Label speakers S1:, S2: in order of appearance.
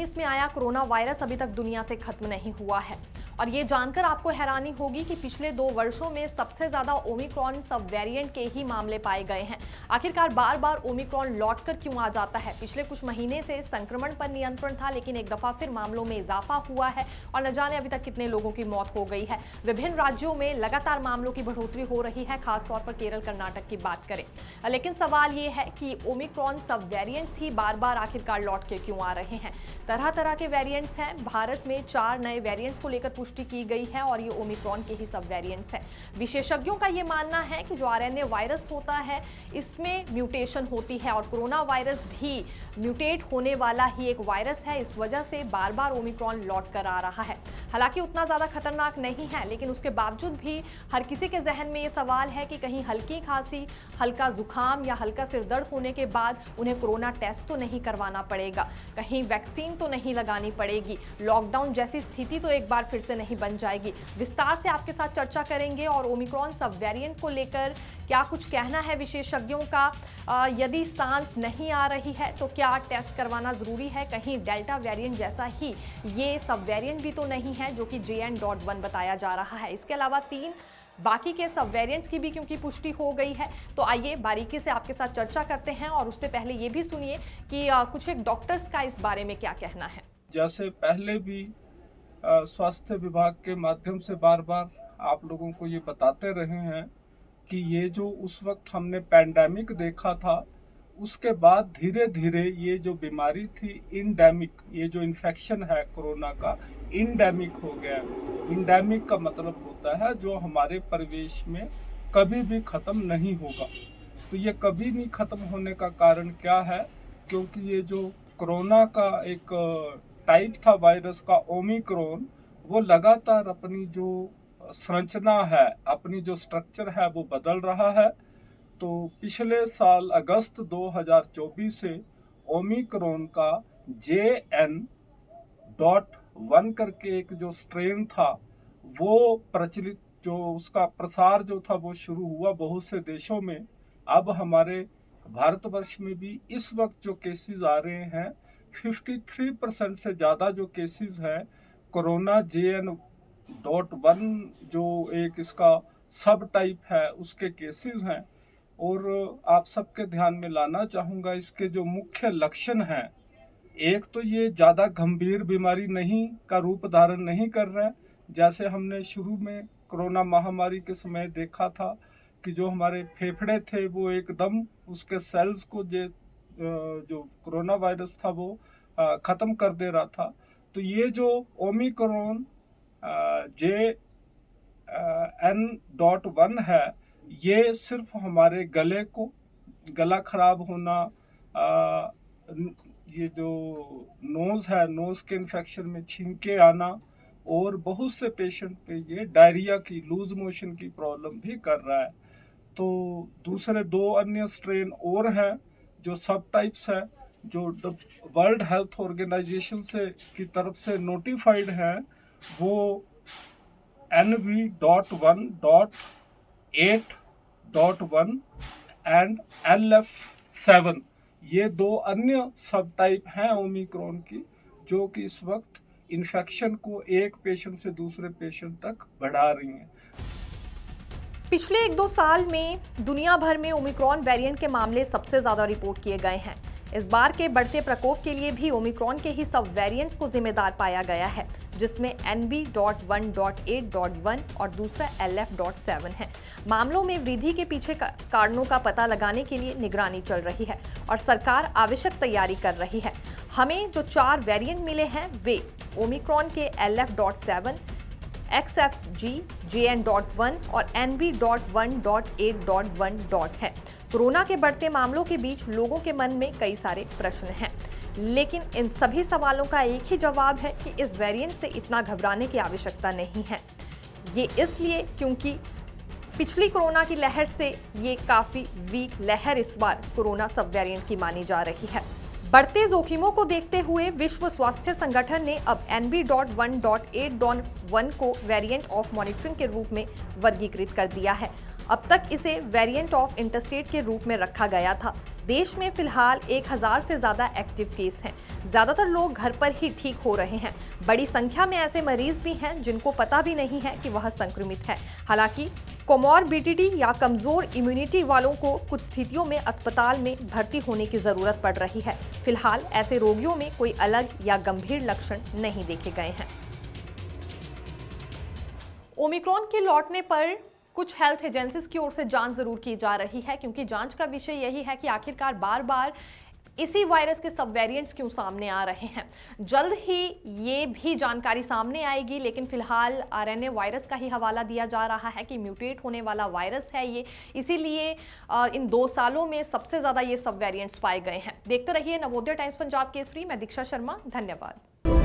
S1: 2019 में आया corona virus अभी तक दुनिया से खत्म नहीं हुआ है और ये जानकर आपको हैरानी होगी कि पिछले 2 वर्षों में सबसे ज्यादा ओमिक्रॉन सब वेरिएंट के ही मामले पाए गए हैं। आखिरकार बार बार ओमिक्रॉन लौटकर क्यों आ जाता है? पिछले कुछ महीने से संक्रमण पर नियंत्रण था, लेकिन एक दफा फिर मामलों में इजाफा हुआ है और न जाने अभी तक कितने लोगों की मौत हो गई है। विभिन्न राज्यों में लगातार मामलों की बढ़ोतरी हो रही है, खासतौर पर केरल कर्नाटक की बात करें। लेकिन सवाल ये है कि ओमिक्रॉन सब वेरिएंट्स ही बार बार आखिरकार लौट के क्यों आ रहे हैं? तरह तरह के वेरिएंट्स हैं। भारत में 4 नए वेरिएंट्स को लेकर पुष्टि की गई है और ये ओमिक्रॉन के ही सब वेरिएंट्स हैं। विशेषज्ञों का ये मानना है कि जो आरएनए वायरस होता है इसमें म्यूटेशन होती है और कोरोना वायरस भी म्यूटेट होने वाला ही एक वायरस है। इस वजह से बार बार ओमिक्रॉन लौट कर आ रहा है। हालांकि उतना ज्यादा खतरनाक नहीं है, लेकिन उसके बावजूद भी हर किसी के जहन में ये सवाल है कि कहीं हल्की खांसी, हल्का जुकाम या हल्का सिर दर्द होने के बाद उन्हें कोरोना टेस्ट तो नहीं करवाना पड़ेगा, कहीं वैक्सीन तो नहीं लगानी पड़ेगी, लॉकडाउन जैसी स्थिति तो एक बार फिर से नहीं बन जाएगी। विस्तार से आपके साथ चर्चा करेंगे और ओमिक्रॉन सब वेरिएंट को लेकर क्या कुछ कहना है विशेषज्ञों का। यदि सांस नहीं आ रही है तो क्या टेस्ट करवाना जरूरी है? कहीं डेल्टा वेरिएंट जैसा ही ये सब वेरिएंट भी तो नहीं है जो कि JN.1 बताया जा रहा है। इसके अलावा 3 बाकी के सब वेरिएंट्स की भी क्योंकि पुष्टि हो गई है, तो आइए बारीकी से आपके साथ चर्चा करते हैं और उससे पहले ये भी सुनिए कि कुछ एक डॉक्टर्स का इस बारे में क्या कहना है।
S2: जैसे पहले भी स्वास्थ्य विभाग के माध्यम से बार बार आप लोगों को ये बताते रहे हैं कि ये जो उस वक्त हमने पैंडेमिक देखा था, उसके बाद धीरे धीरे ये जो बीमारी थी इंडेमिक, ये जो इन्फेक्शन है कोरोना का इंडेमिक हो गया। इंडेमिक का मतलब होता है जो हमारे परिवेश में कभी भी खत्म नहीं होगा। तो ये कभी नहीं खत्म होने का कारण क्या है? क्योंकि ये जो कोरोना का एक टाइप था वायरस का ओमिक्रॉन, वो लगातार अपनी जो संरचना है, अपनी जो स्ट्रक्चर है वो बदल रहा है। तो पिछले साल अगस्त 2024 से ओमिक्रॉन का JN.1 करके एक जो स्ट्रेन था वो प्रचलित, जो उसका प्रसार जो था वो शुरू हुआ बहुत से देशों में। अब हमारे भारतवर्ष में भी इस वक्त जो केसेस आ रहे हैं 53% से ज़्यादा जो केसेस हैं कोरोना JN.1 जो एक इसका सब टाइप है उसके केसेस हैं। और आप सबके ध्यान में लाना चाहूँगा इसके जो मुख्य लक्षण हैं, एक तो ये ज़्यादा गंभीर बीमारी नहीं का रूप धारण नहीं कर रहा है, जैसे हमने शुरू में कोरोना महामारी के समय देखा था कि जो हमारे फेफड़े थे वो एकदम उसके सेल्स को जो कोरोना वायरस था वो ख़त्म कर दे रहा था। तो ये जो ओमिक्रॉन JN.1 है, ये सिर्फ हमारे गले को, गला खराब होना, ये जो नोज़ है, नोज़ के इन्फेक्शन में छींके आना, और बहुत से पेशेंट पे ये डायरिया की, लूज मोशन की प्रॉब्लम भी कर रहा है। तो दूसरे 2 अन्य स्ट्रेन और हैं जो सब टाइप्स है, जो वर्ल्ड हेल्थ ऑर्गेनाइजेशन से की तरफ से नोटिफाइड हैं, वो NV.1.8.1 एंड LF7, ये 2 अन्य सब टाइप हैं ओमिक्रॉन की, जो कि इस वक्त इन्फेक्शन को एक पेशेंट से दूसरे पेशेंट तक बढ़ा रही हैं।
S1: पिछले 1-2 साल में दुनिया भर में ओमिक्रॉन वेरिएंट के मामले सबसे ज्यादा रिपोर्ट किए गए हैं। इस बार के बढ़ते प्रकोप के लिए भी ओमिक्रॉन के ही सब वेरिएंट्स को जिम्मेदार पाया गया है, जिसमें NV.1.8.1 और दूसरा LF.7 है। मामलों में वृद्धि के पीछे कारणों का पता लगाने के लिए निगरानी चल रही है और सरकार आवश्यक तैयारी कर रही है। हमें जो 4 वेरिएंट मिले हैं वे ओमिक्रॉन के LF.7, XFG, JN.1 और NV.1.8.1 है। कोरोना के बढ़ते मामलों के बीच लोगों के मन में कई सारे प्रश्न हैं, लेकिन इन सभी सवालों का एक ही जवाब है कि इस वेरिएंट से इतना घबराने की आवश्यकता नहीं है। ये इसलिए क्योंकि पिछली कोरोना की लहर से ये काफी वीक लहर इस बार कोरोना सब वेरिएंट की मानी जा रही है। बढ़ते जोखिमों को देखते हुए विश्व स्वास्थ्य संगठन ने अब NV.1.8.1 को वेरिएंट ऑफ मॉनिटरिंग के रूप में वर्गीकृत कर दिया है। अब तक इसे वेरिएंट ऑफ इंटरस्टेट के रूप में रखा गया था। देश में फिलहाल 1000 से ज्यादा एक्टिव केस हैं। ज्यादातर लोग घर पर ही ठीक हो रहे हैं। बड़ी संख्या में ऐसे मरीज भी हैं जिनको पता भी नहीं है कि वह संक्रमित है। हालांकि कोमॉर्बिडिटी या कमजोर इम्यूनिटी वालों को कुछ स्थितियों में अस्पताल में भर्ती होने की जरूरत पड़ रही है। फिलहाल ऐसे रोगियों में कोई अलग या गंभीर लक्षण नहीं देखे गए हैं। ओमिक्रॉन के लौटने पर कुछ हेल्थ एजेंसीज की ओर से जांच जरूर की जा रही है, क्योंकि जांच का विषय यही है कि आखिरकार बार बार इसी वायरस के सब वेरिएंट्स क्यों सामने आ रहे हैं। जल्द ही ये भी जानकारी सामने आएगी, लेकिन फिलहाल आरएनए वायरस का ही हवाला दिया जा रहा है कि म्यूटेट होने वाला वायरस है ये, इसीलिए इन 2 सालों में सबसे ज्यादा ये सब वेरिएंट्स पाए गए हैं। देखते रहिए नवोदय टाइम्स पंजाब केसरी। मैं दीक्षा शर्मा, धन्यवाद।